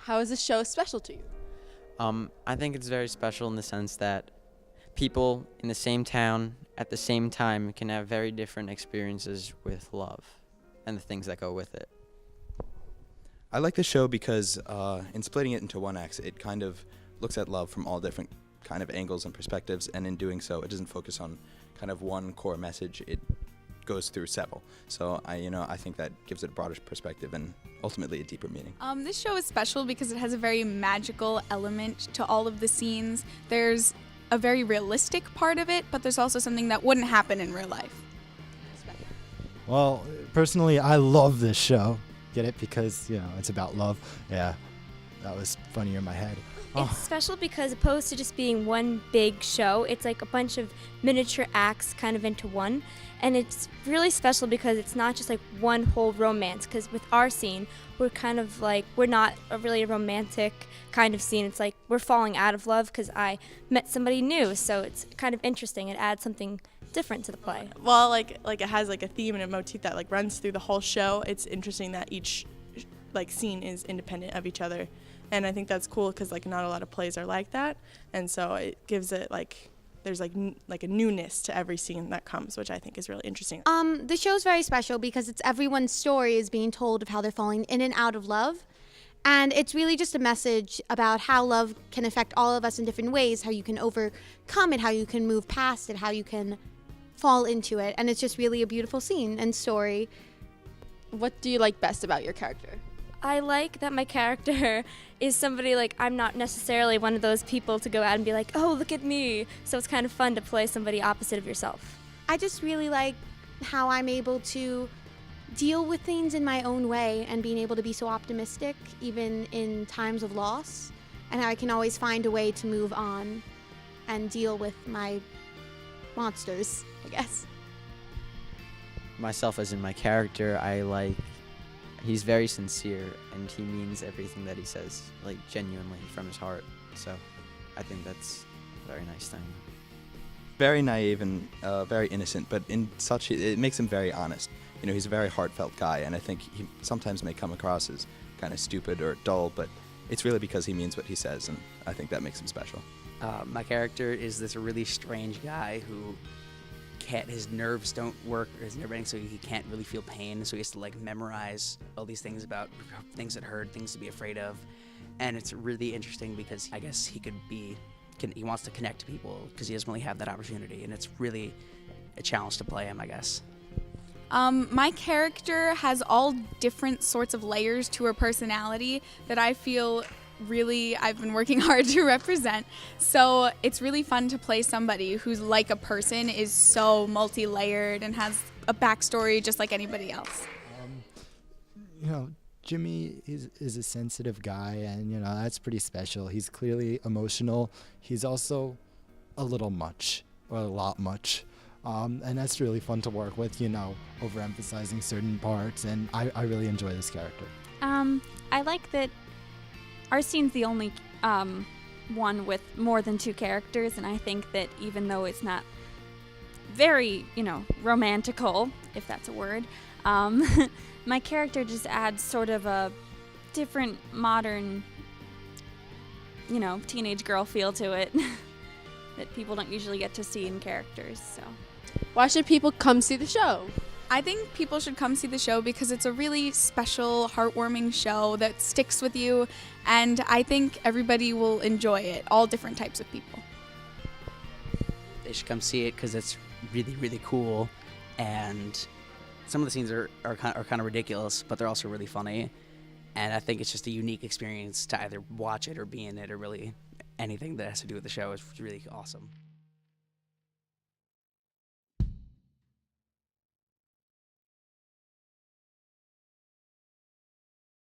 How is this show special to you? I think it's very special in the sense that people in the same town at the same time can have very different experiences with love and the things that go with it. I like the show because in splitting it into one act, it kind of looks at love from all different kind of angles and perspectives, and in doing so, it doesn't focus on kind of one core message. It goes through several. So I think that gives it a broader perspective and ultimately a deeper meaning. This show is special because it has a very magical element to all of the scenes. There's a very realistic part of it, but there's also something that wouldn't happen in real life. Well, personally, I love this show. Get it? Because, it's about love. Yeah, that was funnier in my head. It's special because opposed to just being one big show, it's like a bunch of miniature acts kind of into one. And it's really special because it's not just like one whole romance. Because with our scene, we're kind of like, we're not a really romantic kind of scene. It's like we're falling out of love because I met somebody new. So it's kind of interesting. It adds something different to the play. Well, like it has like a theme and a motif that like runs through the whole show. It's interesting that each like scene is independent of each other. And I think that's cool because like not a lot of plays are like that, and so it gives it like there's like a newness to every scene that comes, which I think is really interesting. The show's very special because it's everyone's story is being told of how they're falling in and out of love, and it's really just a message about how love can affect all of us in different ways, how you can overcome it, how you can move past it, how you can fall into it, and it's just really a beautiful scene and story. What do you like best about your character? I like that my character is somebody like I'm not necessarily one of those people to go out and be like, oh, look at me. So it's kind of fun to play somebody opposite of yourself. I just really like how I'm able to deal with things in my own way and being able to be so optimistic even in times of loss, and how I can always find a way to move on and deal with my monsters, I guess. Myself as in my character, he's very sincere and he means everything that he says, like genuinely from his heart. So I think that's a very nice thing. Very naive and very innocent, but it makes him very honest. He's a very heartfelt guy, and I think he sometimes may come across as kind of stupid or dull, but it's really because he means what he says, and I think that makes him special. My character is this really strange guy who his nerves don't work, or his nerve ending, so he can't really feel pain, so he has to like memorize all these things about things that hurt, things to be afraid of. And it's really interesting because I guess he wants to connect to people because he doesn't really have that opportunity, and it's really a challenge to play him, I guess. My character has all different sorts of layers to her personality that I feel really I've been working hard to represent. So it's really fun to play somebody who's like a person, is so multi-layered and has a backstory just like anybody else. Jimmy is a sensitive guy, and that's pretty special. He's clearly emotional. He's also a little much, or a lot much. And that's really fun to work with, overemphasizing certain parts, and I really enjoy this character. I like that our scene's the only one with more than two characters, and I think that even though it's not very, romantical, if that's a word, my character just adds sort of a different modern, teenage girl feel to it that people don't usually get to see in characters, so. Why should people come see the show? I think people should come see the show because it's a really special, heartwarming show that sticks with you, and I think everybody will enjoy it, all different types of people. They should come see it because it's really, really cool, and some of the scenes are kind of ridiculous, but they're also really funny, and I think it's just a unique experience to either watch it or be in it, or really anything that has to do with the show is really awesome.